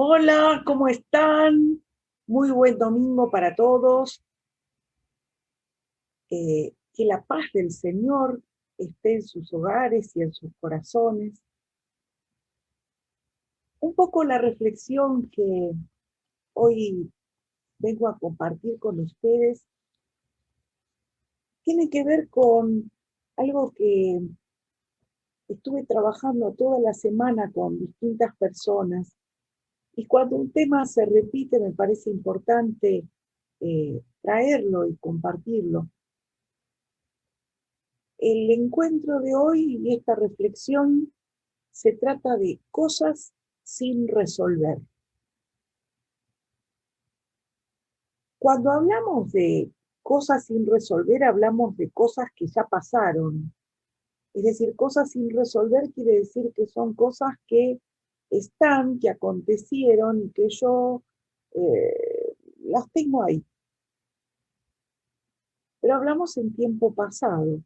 Hola, ¿cómo están? Muy buen domingo para todos. Que la paz del Señor esté en sus hogares y en sus corazones. Un poco la reflexión que hoy vengo a compartir con ustedes tiene que ver con algo que estuve trabajando toda la semana con distintas personas. Y cuando un tema se repite, me parece importante traerlo y compartirlo. El encuentro de hoy y esta reflexión se trata de cosas sin resolver. Cuando hablamos de cosas sin resolver, hablamos de cosas que ya pasaron. Es decir, cosas sin resolver quiere decir que son cosas que están, que acontecieron y que yo las tengo ahí. Pero hablamos en tiempo pasado.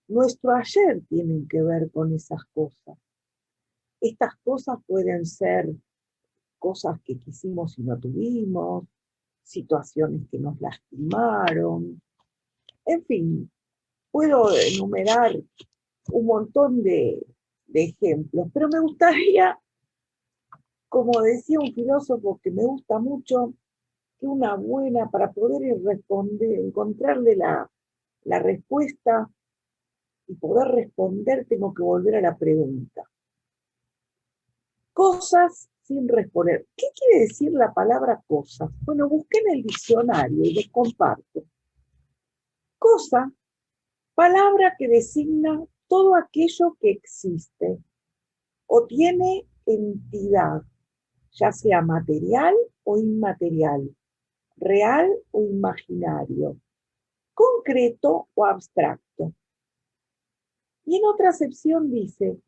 Nuestro ayer tiene que ver con esas cosas. Estas cosas pueden ser cosas que quisimos y no tuvimos, situaciones que nos lastimaron, en fin, puedo enumerar un montón de ejemplos, pero me gustaría, como decía un filósofo que me gusta mucho, que una buena, para poder responder, encontrarle la respuesta y poder responder, tengo que volver a la pregunta. Cosas sin responder. ¿Qué quiere decir la palabra cosas? Bueno, busqué en el diccionario y les comparto. Cosa, palabra que designa todo aquello que existe o tiene entidad, ya sea material o inmaterial, real o imaginario, concreto o abstracto. Y en otra acepción dice,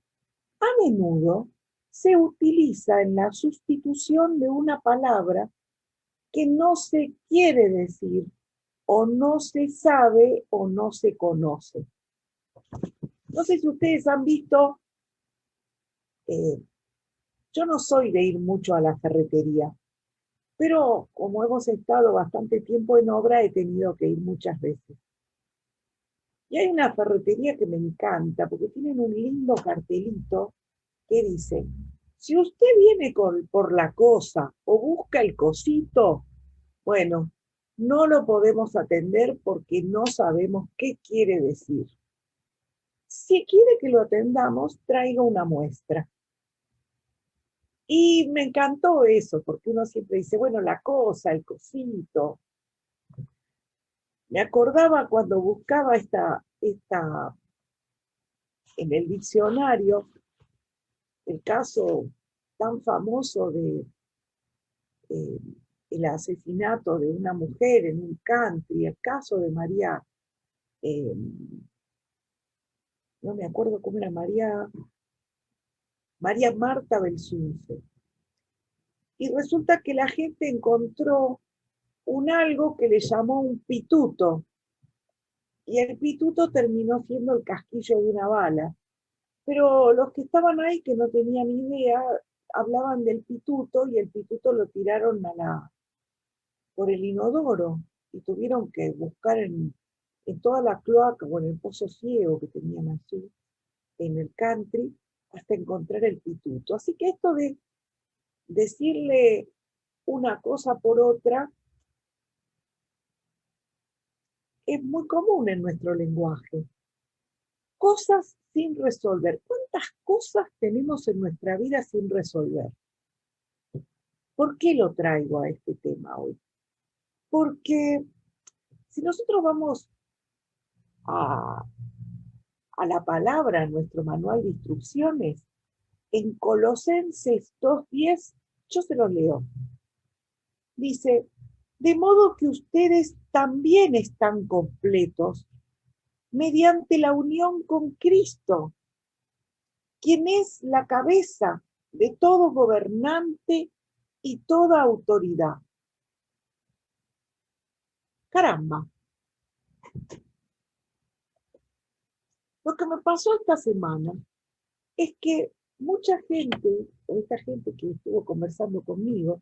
a menudo se utiliza en la sustitución de una palabra que no se quiere decir, o no se sabe, o no se conoce. No sé si ustedes han visto, eh, yo no soy de ir mucho a la ferretería, pero como hemos estado bastante tiempo en obra, he tenido que ir muchas veces. Y hay una ferretería que me encanta, porque tienen un lindo cartelito que dice, si usted viene por la cosa o busca el cosito, bueno, no lo podemos atender porque no sabemos qué quiere decir. Si quiere que lo atendamos, traiga una muestra. Y me encantó eso, porque uno siempre dice, bueno, la cosa, el cosito. Me acordaba cuando buscaba en el diccionario, el caso tan famoso de eh, el asesinato de una mujer en un country, el caso de María, eh, no me acuerdo cómo era, María Marta Belsunce. Y resulta que la gente encontró un algo que le llamó un pituto, y el pituto terminó siendo el casquillo de una bala. Pero los que estaban ahí, que no tenían idea, hablaban del pituto y el pituto lo tiraron por el inodoro y tuvieron que buscar en toda la cloaca o en el pozo ciego que tenían así, en el country, hasta encontrar el pituto. Así que esto de decirle una cosa por otra es muy común en nuestro lenguaje. Cosas sin resolver. ¿Cuántas cosas tenemos en nuestra vida sin resolver? ¿Por qué lo traigo a este tema hoy? Porque si nosotros vamos a, a la palabra, a nuestro manual de instrucciones, en Colosenses 2:10, yo se los leo. Dice, de modo que ustedes también están completos mediante la unión con Cristo, quien es la cabeza de todo gobernante y toda autoridad. Caramba, lo que me pasó esta semana es que mucha gente, o esta gente que estuvo conversando conmigo,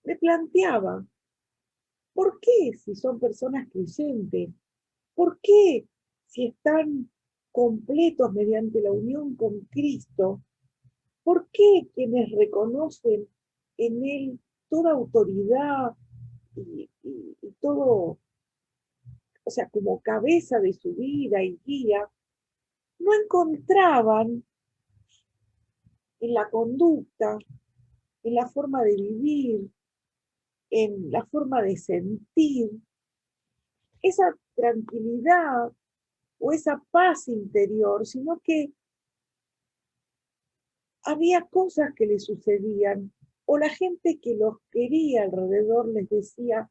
me planteaba, ¿por qué si son personas creyentes? ¿Por qué si están completos mediante la unión con Cristo? ¿Por qué quienes reconocen en Él toda autoridad y todo, o sea, como cabeza de su vida y guía, no encontraban en la conducta, en la forma de vivir, en la forma de sentir, esa tranquilidad o esa paz interior, sino que había cosas que les sucedían o la gente que los quería alrededor les decía,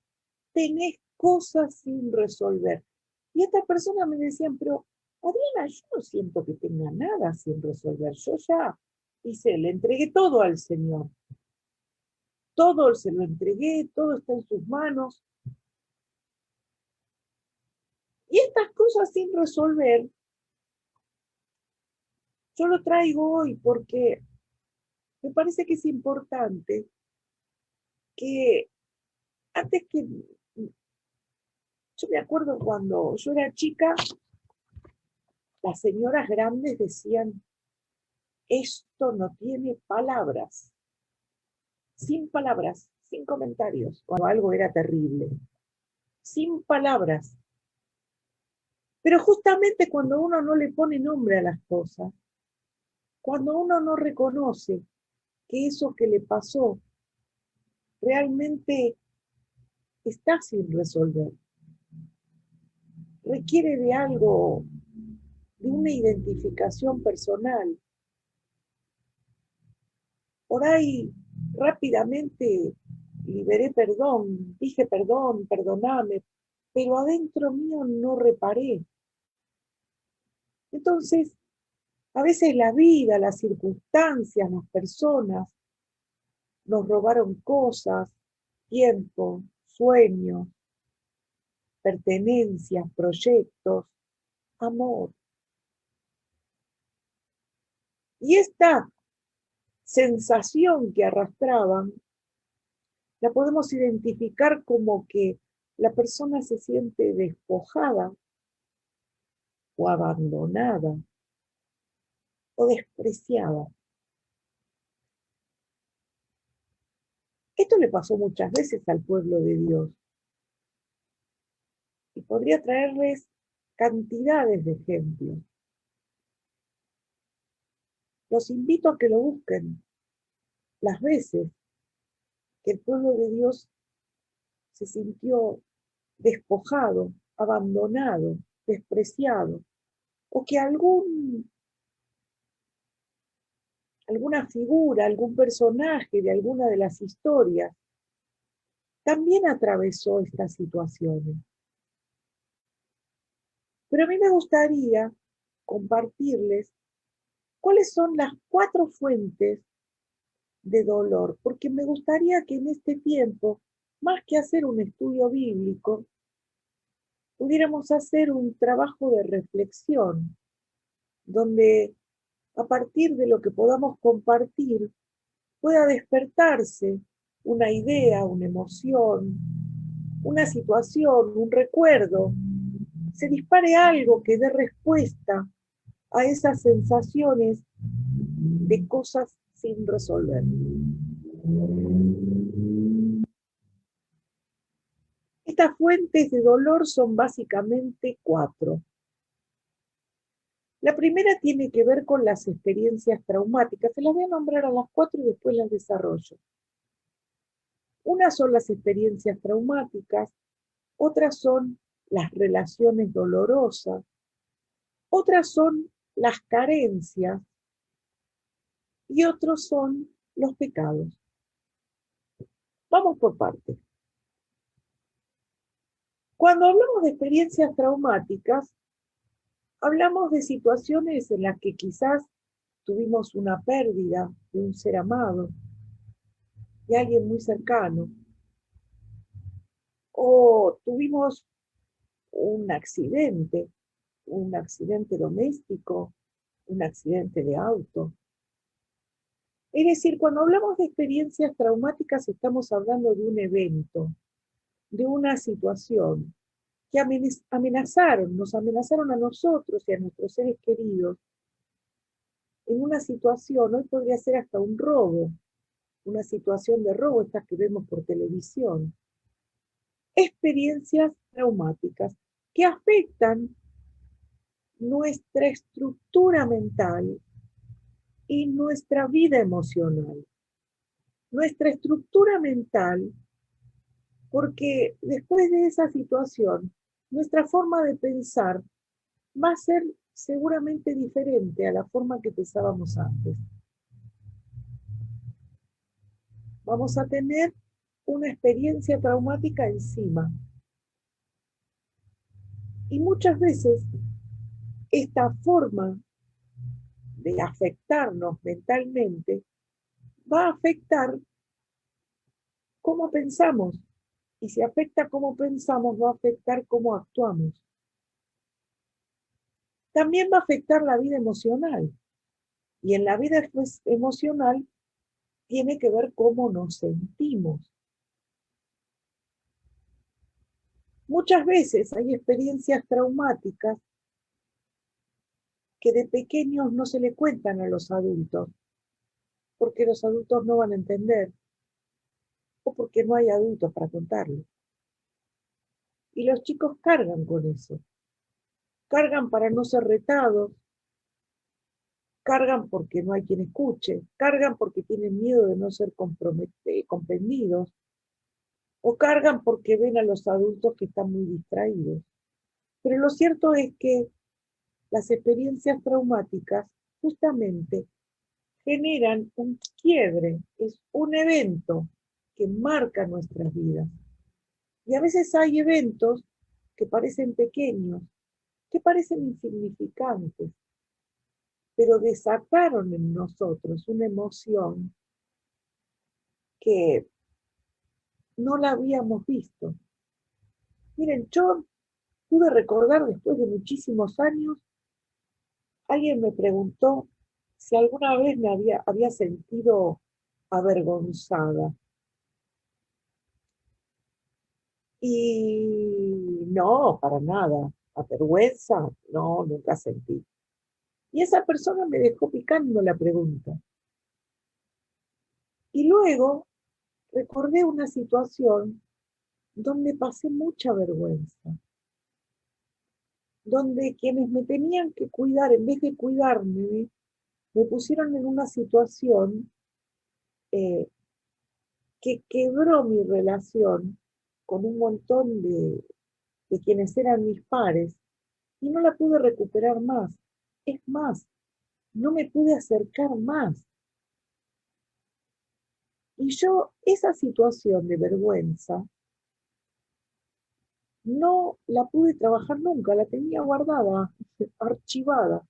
tenés cosas sin resolver. Y estas personas me decían, pero Adriana, yo no siento que tenga nada sin resolver. Yo ya hice, le entregué todo al Señor. Todo se lo entregué, todo está en sus manos. Y estas cosas sin resolver, yo lo traigo hoy porque me parece que es importante que antes que, yo me acuerdo cuando yo era chica, las señoras grandes decían, esto no tiene palabras, sin palabras, sin comentarios, cuando algo era terrible, sin palabras. Pero justamente cuando uno no le pone nombre a las cosas, cuando uno no reconoce que eso que le pasó realmente está sin resolver, requiere de algo, de una identificación personal. Por ahí rápidamente liberé perdón, dije perdón, perdoname, pero adentro mío no reparé. Entonces, a veces la vida, las circunstancias, las personas nos robaron cosas, tiempo, sueños, pertenencias, proyectos, amor. Y esta sensación que arrastraban la podemos identificar como que la persona se siente despojada o abandonada o despreciada. Esto le pasó muchas veces al pueblo de Dios y podría traerles cantidades de ejemplos. Los invito a que lo busquen las veces que el pueblo de Dios se sintió despojado, abandonado, despreciado, o que alguna figura, algún personaje de alguna de las historias también atravesó estas situaciones. Pero a mí me gustaría compartirles cuáles son las 4 fuentes de dolor, porque me gustaría que en este tiempo, más que hacer un estudio bíblico, pudiéramos hacer un trabajo de reflexión, donde a partir de lo que podamos compartir, pueda despertarse una idea, una emoción, una situación, un recuerdo, se dispare algo que dé respuesta a esas sensaciones de cosas sin resolver. Estas fuentes de dolor son básicamente 4. La primera tiene que ver con las experiencias traumáticas. Se las voy a nombrar a las 4 y después las desarrollo. Una son las experiencias traumáticas, otras son las relaciones dolorosas, otras son las carencias y otros son los pecados. Vamos por partes. Cuando hablamos de experiencias traumáticas, hablamos de situaciones en las que quizás tuvimos una pérdida de un ser amado, de alguien muy cercano, o tuvimos un accidente doméstico, un accidente de auto. Es decir, cuando hablamos de experiencias traumáticas estamos hablando de un evento, de una situación que nos amenazaron a nosotros y a nuestros seres queridos en una situación, hoy podría ser hasta un robo, una situación de robo, estas que vemos por televisión. Experiencias traumáticas que afectan nuestra estructura mental y nuestra vida emocional. Nuestra estructura mental, porque después de esa situación, nuestra forma de pensar va a ser seguramente diferente a la forma que pensábamos antes. Vamos a tener una experiencia traumática encima. Y muchas veces esta forma de afectarnos mentalmente va a afectar cómo pensamos. Y si afecta cómo pensamos, va a afectar cómo actuamos. También va a afectar la vida emocional. Y en la vida emocional tiene que ver cómo nos sentimos. Muchas veces hay experiencias traumáticas que de pequeños no se le cuentan a los adultos, porque los adultos no van a entender, o porque no hay adultos para contarlo. Y los chicos cargan con eso. Cargan para no ser retados, cargan porque no hay quien escuche, cargan porque tienen miedo de no ser comprendidos, o cargan porque ven a los adultos que están muy distraídos. Pero lo cierto es que las experiencias traumáticas justamente generan un quiebre, es un evento que marca nuestras vidas. Y a veces hay eventos que parecen pequeños, que parecen insignificantes, pero desataron en nosotros una emoción que no la habíamos visto. Miren, yo pude recordar después de muchísimos años, alguien me preguntó si alguna vez me había sentido avergonzada. Y no, para nada. A vergüenza, no, nunca sentí. Y esa persona me dejó picando la pregunta. Y luego recordé una situación donde pasé mucha vergüenza, donde quienes me tenían que cuidar, en vez de cuidarme, me pusieron en una situación eh, que quebró mi relación con un montón de quienes eran mis pares y no la pude recuperar más. Es más, no me pude acercar más. Y yo esa situación de vergüenza no la pude trabajar nunca, la tenía guardada, archivada.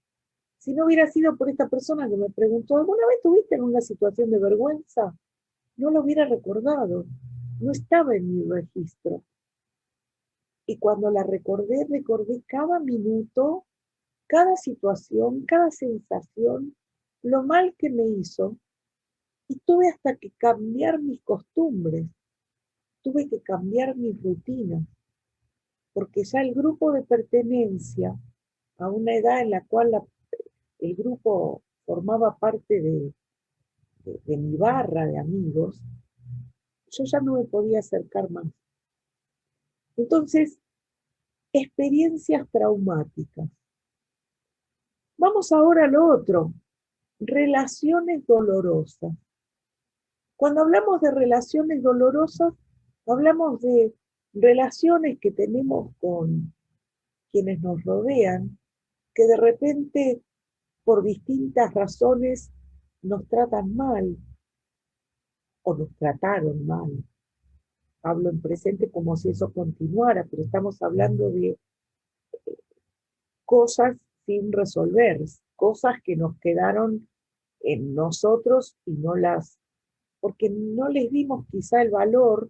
Si no hubiera sido por esta persona que me preguntó, ¿alguna vez tuviste en una situación de vergüenza? No lo hubiera recordado, no estaba en mi registro. Y cuando la recordé cada minuto, cada situación, cada sensación, lo mal que me hizo, y tuve hasta que cambiar mis costumbres, tuve que cambiar mis rutinas, porque ya el grupo de pertenencia, a una edad en la cual el grupo formaba parte de mi barra de amigos, yo ya no me podía acercar más. Entonces, experiencias traumáticas. Vamos ahora a lo otro, relaciones dolorosas. Cuando hablamos de relaciones dolorosas, hablamos de relaciones que tenemos con quienes nos rodean, que de repente, por distintas razones, nos tratan mal o nos trataron mal. Hablo en presente como si eso continuara, pero estamos hablando de cosas sin resolver, cosas que nos quedaron en nosotros y porque no les dimos quizá el valor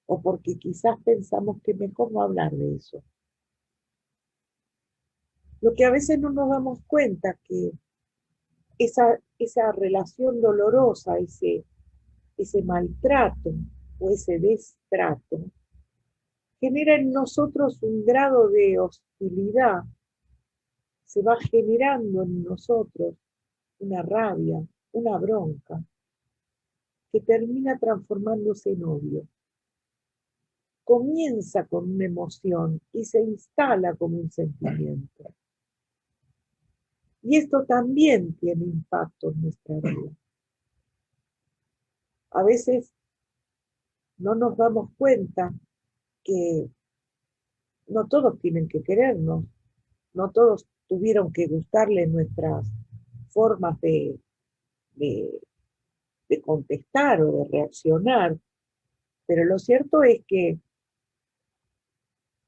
o porque quizás pensamos que mejor no hablar de eso. Lo que a veces no nos damos cuenta que esa relación dolorosa, ese maltrato o ese destrato, genera en nosotros un grado de hostilidad, se va generando en nosotros una rabia, una bronca, que termina transformándose en odio. Comienza con una emoción y se instala como un sentimiento. Y esto también tiene impacto en nuestra vida. A veces no nos damos cuenta que no todos tienen que querernos, no todos tuvieron que gustarle nuestras formas de, de contestar o de reaccionar, pero lo cierto es que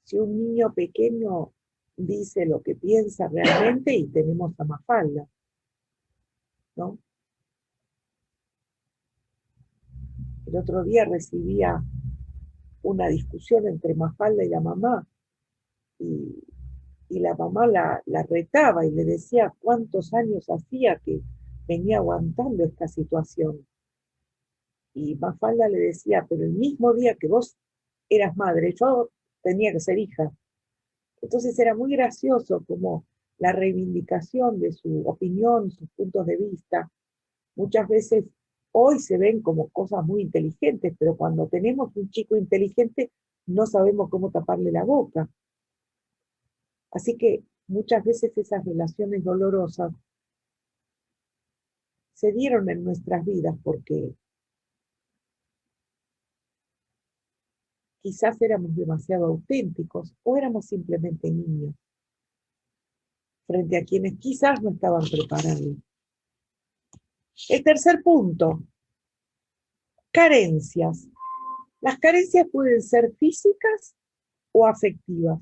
si un niño pequeño dice lo que piensa realmente, y tenemos a Mafalda, ¿no? El otro día recibía una discusión entre Mafalda y la mamá, y, y la mamá la retaba y le decía cuántos años hacía que venía aguantando esta situación. Y Mafalda le decía, pero el mismo día que vos eras madre, yo tenía que ser hija. Entonces era muy gracioso como la reivindicación de su opinión, sus puntos de vista, muchas veces hoy se ven como cosas muy inteligentes, pero cuando tenemos un chico inteligente no sabemos cómo taparle la boca. Así que muchas veces esas relaciones dolorosas se dieron en nuestras vidas porque quizás éramos demasiado auténticos o éramos simplemente niños, frente a quienes quizás no estaban preparados. El tercer punto, carencias. Las carencias pueden ser físicas o afectivas.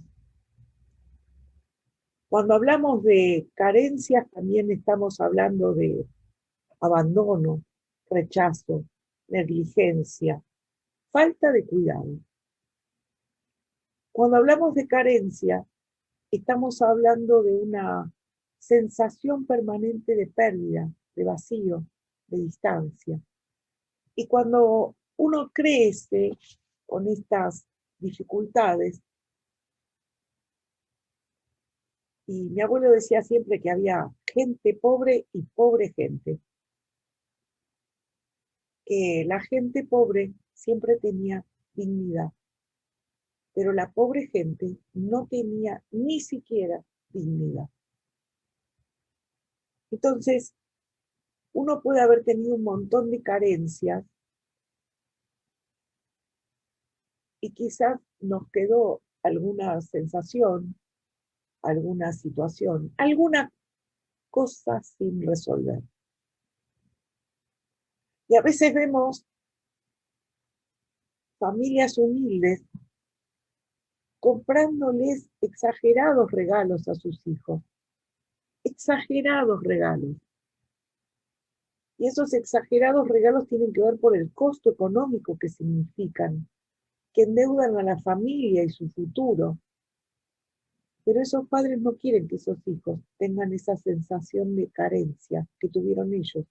Cuando hablamos de carencias, también estamos hablando de abandono, rechazo, negligencia, falta de cuidado. Cuando hablamos de carencia, estamos hablando de una sensación permanente de pérdida, de vacío, de distancia. Y cuando uno crece con estas dificultades, y mi abuelo decía siempre que había gente pobre y pobre gente, que la gente pobre siempre tenía dignidad, pero la pobre gente no tenía ni siquiera dignidad. Entonces, uno puede haber tenido un montón de carencias y quizás nos quedó alguna sensación, alguna situación, alguna cosa sin resolver. Y a veces vemos familias humildes comprándoles exagerados regalos a sus hijos, exagerados regalos. Y esos exagerados regalos tienen que ver por el costo económico que significan, que endeudan a la familia y su futuro. Pero esos padres no quieren que esos hijos tengan esa sensación de carencia que tuvieron ellos.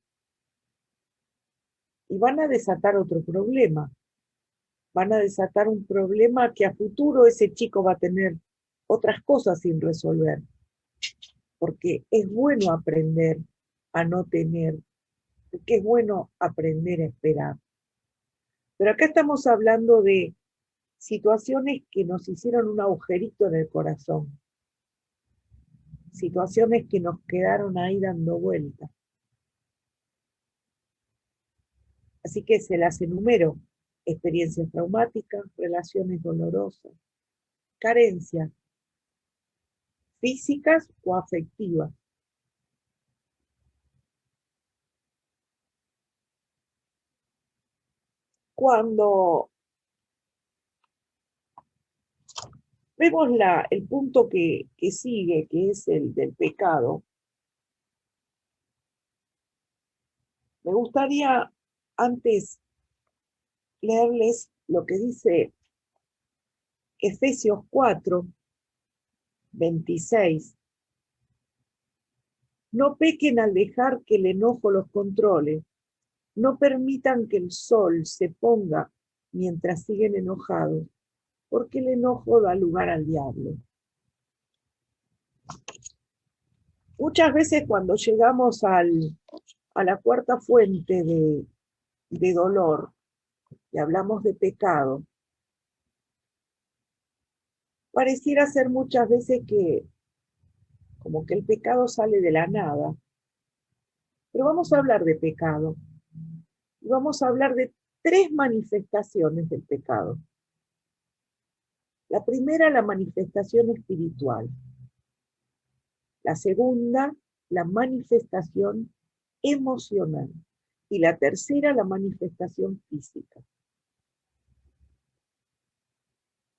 Y van a desatar otro problema. Van a desatar un problema que a futuro ese chico va a tener otras cosas sin resolver. Porque es bueno aprender a no tener, porque es bueno aprender a esperar. Pero acá estamos hablando de situaciones que nos hicieron un agujerito en el corazón, situaciones que nos quedaron ahí dando vueltas. Así que se las enumero: experiencias traumáticas, relaciones dolorosas, carencias físicas o afectivas. Cuando vemos el punto que sigue, que es el del pecado, me gustaría antes leerles lo que dice Efesios 4, 26 No pequen al dejar que el enojo los controle. No permitan que el sol se ponga mientras siguen enojados, porque el enojo da lugar al diablo. Muchas veces cuando llegamos a la cuarta fuente de dolor y hablamos de pecado, pareciera ser muchas veces que como que el pecado sale de la nada. Pero vamos a hablar de pecado. Y vamos a hablar de 3 manifestaciones del pecado. La primera, la manifestación espiritual. La segunda, la manifestación emocional. Y la tercera, la manifestación física.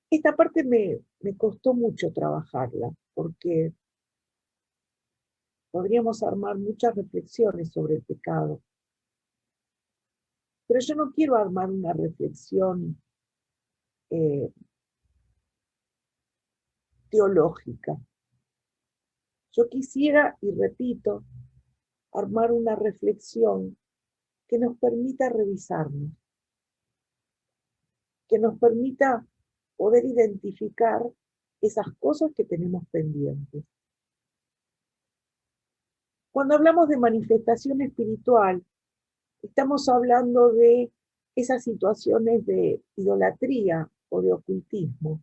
Esta parte me costó mucho trabajarla, porque podríamos armar muchas reflexiones sobre el pecado. Pero yo no quiero armar una reflexión teológica. Yo quisiera, y repito, armar una reflexión que nos permita revisarnos, que nos permita poder identificar esas cosas que tenemos pendientes. Cuando hablamos de manifestación espiritual, estamos hablando de esas situaciones de idolatría o de ocultismo.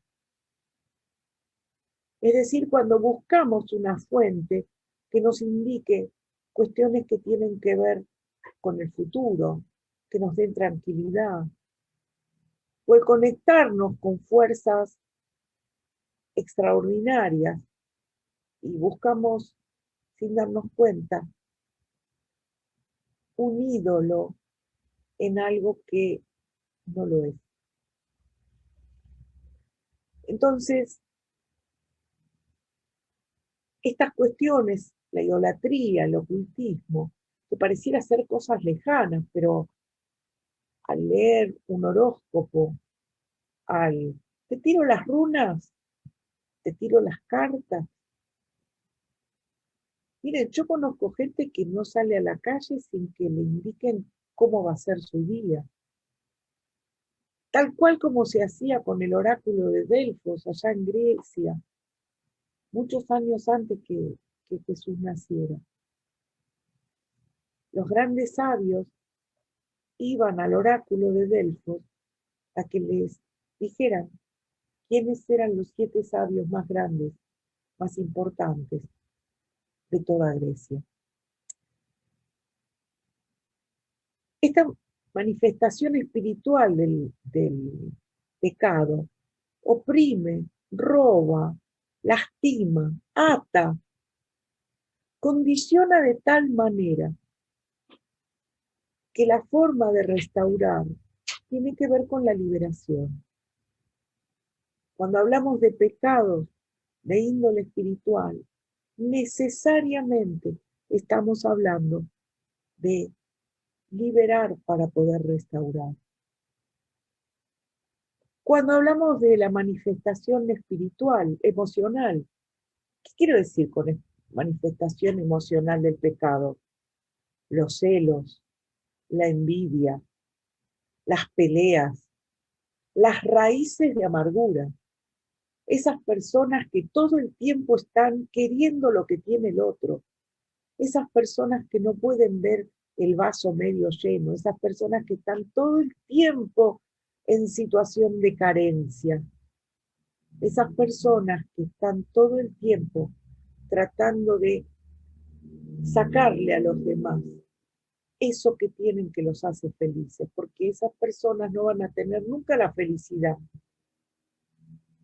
Es decir, cuando buscamos una fuente que nos indique cuestiones que tienen que ver con el futuro, que nos den tranquilidad, o el conectarnos con fuerzas extraordinarias y buscamos, sin darnos cuenta, un ídolo en algo que no lo es. Entonces, estas cuestiones, la idolatría, el ocultismo, que pareciera ser cosas lejanas, pero al leer un horóscopo, te tiro las runas, te tiro las cartas. Miren, yo conozco gente que no sale a la calle sin que le indiquen cómo va a ser su día. Tal cual como se hacía con el oráculo de Delfos allá en Grecia, muchos años antes que Jesús naciera. Los grandes sabios iban al oráculo de Delfos a que les dijeran quiénes eran los 7 sabios más grandes, más importantes de toda Grecia. Esta manifestación espiritual del pecado oprime, roba, lastima, ata, condiciona de tal manera que la forma de restaurar tiene que ver con la liberación. Cuando hablamos de pecados de índole espiritual, necesariamente estamos hablando de liberar para poder restaurar. Cuando hablamos de la manifestación espiritual, emocional, ¿qué quiero decir con manifestación emocional del pecado? Los celos, la envidia, las peleas, las raíces de amargura. Esas personas que todo el tiempo están queriendo lo que tiene el otro. Esas personas que no pueden ver el vaso medio lleno. Esas personas que están todo el tiempo en situación de carencia. Esas personas que están todo el tiempo tratando de sacarle a los demás eso que tienen que los hace felices, porque esas personas no van a tener nunca la felicidad,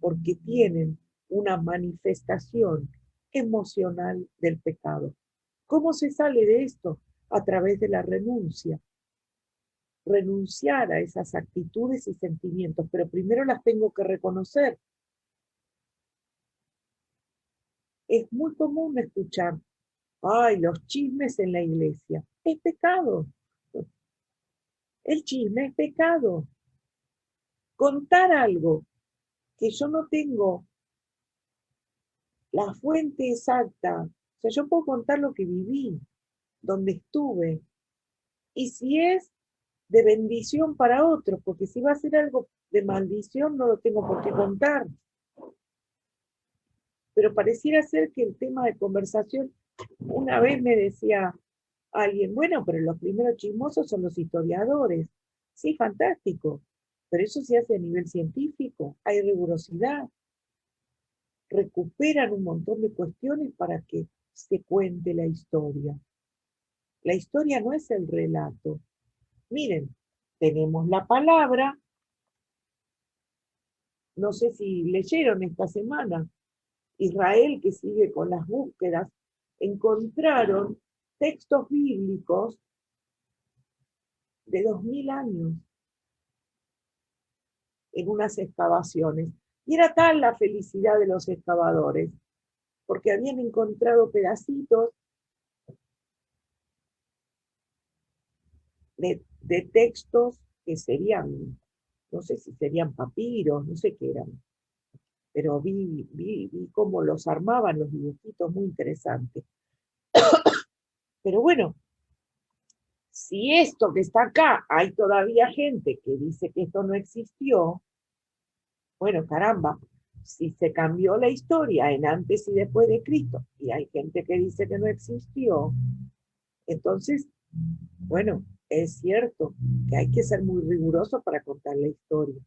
porque tienen una manifestación emocional del pecado. ¿Cómo se sale de esto? A través de la renuncia. Renunciar a esas actitudes y sentimientos, pero primero las tengo que reconocer. Es muy común escuchar, ay, los chismes en la iglesia. Es pecado. El chisme es pecado. Contar algo que yo no tengo la fuente exacta O sea, yo puedo contar lo que viví, donde estuve, y si es de bendición para otros, porque si va a ser algo de maldición no lo tengo por qué contar. Pero pareciera ser que el tema de conversación, una vez me decía alguien, bueno, pero los primeros chismosos son los historiadores. Sí, fantástico, pero eso se hace a nivel científico, hay rigurosidad, recuperan un montón de cuestiones para que se cuente la historia. La historia no es el relato. Miren, tenemos la palabra, no sé si leyeron esta semana, Israel, que sigue con las búsquedas, encontraron textos bíblicos de 2000 años en unas excavaciones. Y era tal la felicidad de los excavadores, porque habían encontrado pedacitos de textos que serían, no sé si serían papiros, no sé qué eran, pero vi cómo los armaban los dibujitos, muy interesantes. Pero bueno, si esto que está acá, hay todavía gente que dice que esto no existió, bueno, caramba, si se cambió la historia en antes y después de Cristo, y hay gente que dice que no existió, entonces, bueno, es cierto que hay que ser muy riguroso para contar la historia,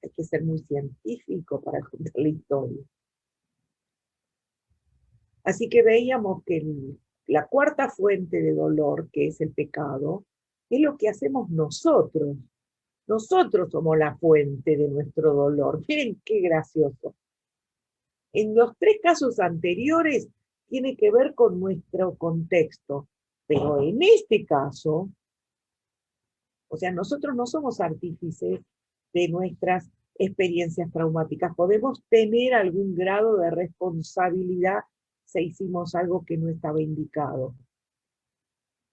hay que ser muy científico para contar la historia. Así que veíamos que la cuarta fuente de dolor, que es el pecado, es lo que hacemos nosotros. Nosotros somos la fuente de nuestro dolor. Miren qué gracioso. En los tres casos anteriores tiene que ver con nuestro contexto, pero en este caso, o sea, nosotros no somos artífices de nuestras experiencias traumáticas. Podemos tener algún grado de responsabilidad si hicimos algo que no estaba indicado.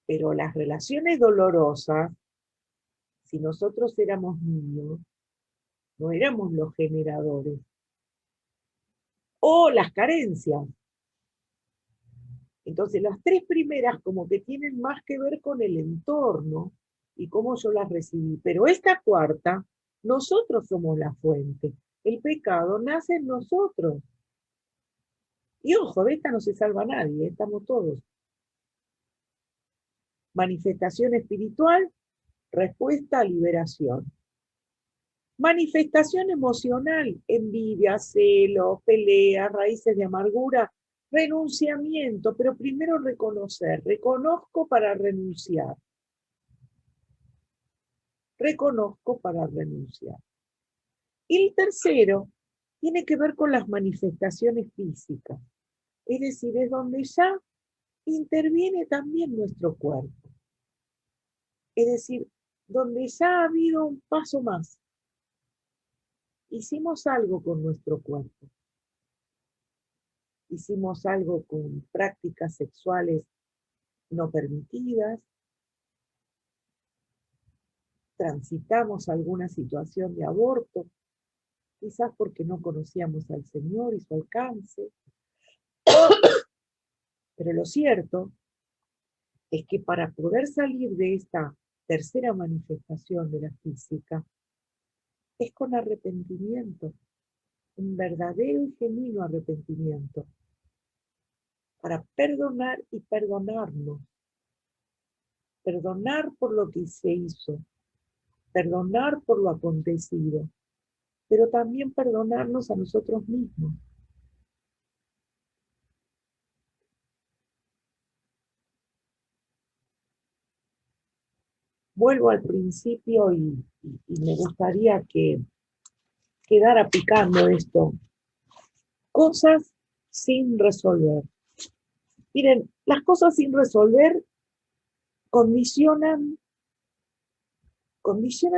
Pero las relaciones dolorosas, si nosotros éramos niños, no éramos los generadores. O las carencias. Entonces, las tres primeras como que tienen más que ver con el entorno y cómo yo las recibí. Pero esta cuarta, nosotros somos la fuente. El pecado nace en nosotros. Y ojo, de esta no se salva nadie, estamos todos. Manifestación espiritual, respuesta a liberación. Manifestación emocional, envidia, celos, peleas, raíces de amargura, renunciamiento, pero primero reconocer, reconozco para renunciar. Reconozco para renunciar. Y el tercero tiene que ver con las manifestaciones físicas, es decir, es donde ya interviene también nuestro cuerpo. Es decir, donde ya ha habido un paso más. Hicimos algo con nuestro cuerpo. Hicimos algo con prácticas sexuales no permitidas. Transitamos alguna situación de aborto, quizás porque no conocíamos al Señor y su alcance. Pero lo cierto es que para poder salir de esta tercera manifestación de la física, es con arrepentimiento, un verdadero y genuino arrepentimiento, para perdonar y perdonarnos, perdonar por lo que se hizo, perdonar por lo acontecido, pero también perdonarnos a nosotros mismos. Vuelvo al principio y me gustaría que quedara picando esto. Cosas sin resolver. Miren, las cosas sin resolver condicionan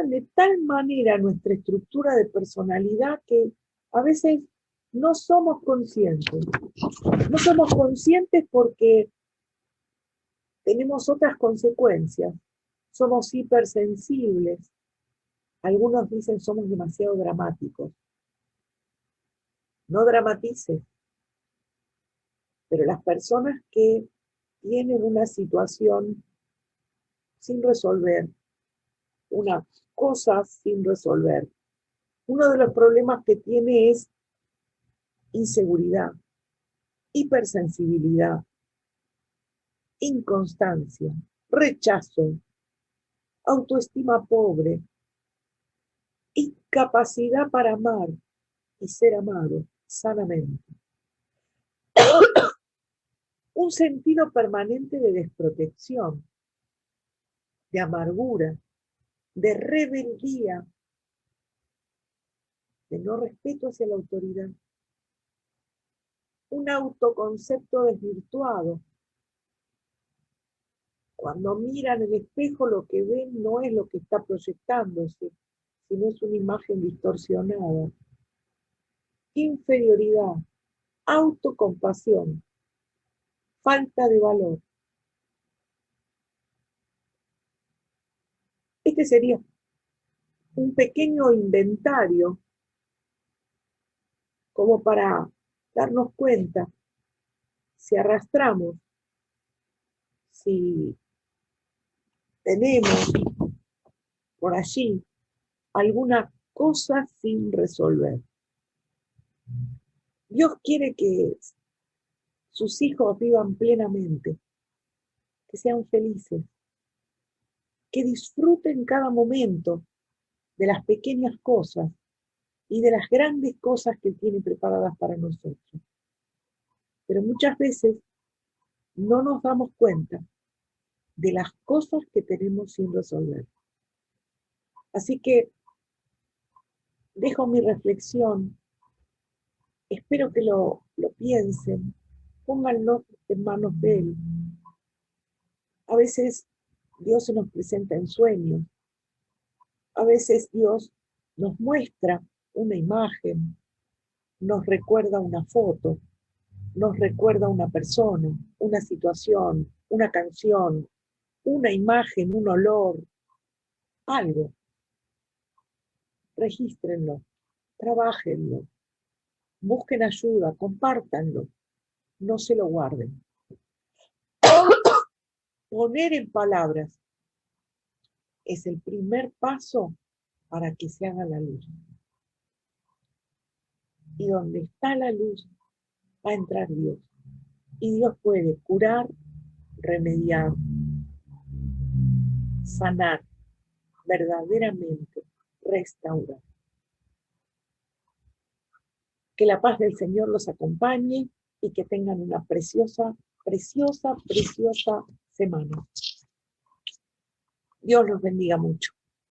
de tal manera nuestra estructura de personalidad que a veces no somos conscientes. No somos conscientes porque tenemos otras consecuencias. Somos hipersensibles. Algunos dicen somos demasiado dramáticos. No dramatices. Pero las personas que tienen una situación sin resolver, una cosa sin resolver, uno de los problemas que tiene es inseguridad, hipersensibilidad, inconstancia, rechazo, autoestima pobre, incapacidad para amar y ser amado sanamente. Un sentido permanente de desprotección, de amargura, de rebeldía, de no respeto hacia la autoridad. Un autoconcepto desvirtuado. Cuando miran el espejo, lo que ven no es lo que está proyectándose, sino es una imagen distorsionada. Inferioridad, autocompasión, falta de valor. Este sería un pequeño inventario como para darnos cuenta si arrastramos, si tenemos por allí alguna cosa sin resolver. Dios quiere que sus hijos vivan plenamente, que sean felices, que disfruten cada momento de las pequeñas cosas y de las grandes cosas que tiene preparadas para nosotros. Pero muchas veces no nos damos cuenta de las cosas que tenemos sin resolver. Así que dejo mi reflexión, espero que lo piensen, pónganlo en manos de Él. A veces Dios se nos presenta en sueños, a veces Dios nos muestra una imagen, nos recuerda una foto, nos recuerda una persona, una situación, una canción, una imagen, un olor, algo. Regístrenlo, trabájenlo, busquen ayuda, compártanlo, no se lo guarden. Poner en palabras es el primer paso para que se haga la luz. Y donde está la luz, va a entrar Dios. Y Dios puede curar, remediar, sanar, verdaderamente restaurar. Que la paz del Señor los acompañe y que tengan una preciosa, preciosa, preciosa semana. Dios los bendiga mucho.